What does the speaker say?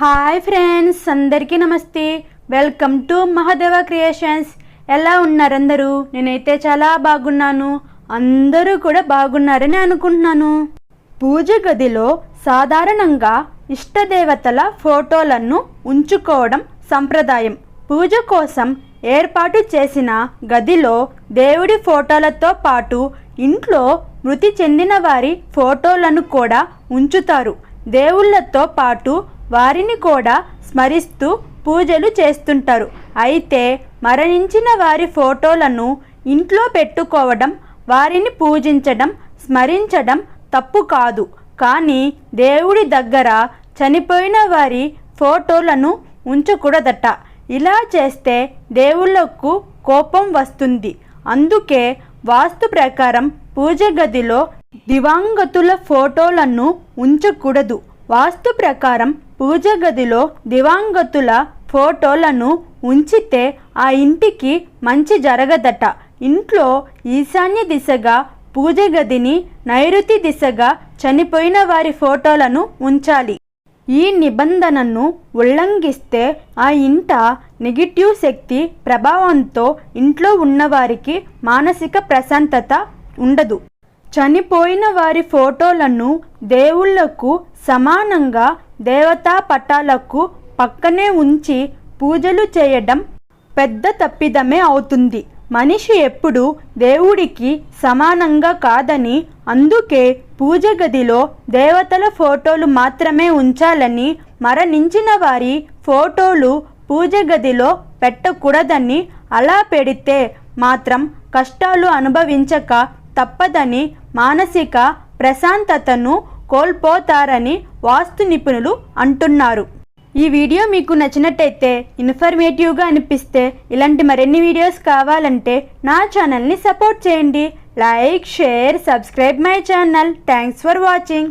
Hi friends, అందరికీ నమస్తే. Welcome to Mahadeva creations. ఎలా ఉన్నారు అందరూ? నేనైతే చాలా బాగున్నాను. అందరూ కూడా బాగున్నారని అనుకుంటున్నాను. పూజ గదిలో సాధారణంగా ఇష్టదేవతల ఫోటోలను ఉంచుకోవడం సంప్రదాయం. పూజ కోసం ఏర్పాటు చేసిన గదిలో దేవుడి ఫోటోలతో పాటు ఇంట్లో మృతి చెందిన వారి ఫోటోలను కూడా ఉంచుతారు. దేవుళ్ళతో పాటు వారిని కూడా స్మరిస్తూ పూజలు చేస్తుంటారు. అయితే మరణించిన వారి ఫోటోలను ఇంట్లో పెట్టుకోవడం, వారిని పూజించడం, స్మరించడం తప్పు కాదు. కానీ దేవుడి దగ్గర చనిపోయిన వారి ఫోటోలను ఉంచకూడదట. ఇలా చేస్తే దేవుళ్లకు కోపం వస్తుంది. అందుకే వాస్తు ప్రకారం పూజ గదిలో దివంగతుల ఫోటోలను ఉంచకూడదు. వాస్తు ప్రకారం పూజ గదిలో దివంగతుల ఫోటోలను ఉంచితే ఆ ఇంటికి మంచి జరగదట. ఇంట్లో ఈశాన్య దిశగా పూజ గదిని, నైరుతి దిశగా చనిపోయిన వారి ఫోటోలను ఉంచాలి. ఈ నిబంధనను ఉల్లంఘిస్తే ఆ ఇంట నెగిటివ్ శక్తి ప్రభావంతో ఇంట్లో ఉన్నవారికి మానసిక ప్రశాంతత ఉండదు. చనిపోయిన వారి ఫోటోలను దేవుళ్లకు సమానంగా దేవతా పటాలకు పక్కనే ఉంచి పూజలు చేయడం పెద్ద తప్పిదమే అవుతుంది. మనిషి ఎప్పుడు దేవుడికి సమానంగా కాదని, అందుకే పూజ గదిలో దేవతల ఫోటోలు మాత్రమే ఉంచాలని, మరణించిన వారి ఫోటోలు పూజ గదిలో పెట్టకూడదని, అలా పెడితే మాత్రం కష్టాలు అనుభవించక తప్పదని, మానసిక ప్రశాంతతను కోల్పోతారని వాస్తు నిపుణులు అంటున్నారు. ఈ వీడియో మీకు నచ్చినట్టయితే, ఇన్ఫర్మేటివ్గా అనిపిస్తే, ఇలాంటి మరిన్ని వీడియోస్ కావాలంటే నా ఛానల్ని సపోర్ట్ చేయండి. Like, share, subscribe my channel. Thanks for watching.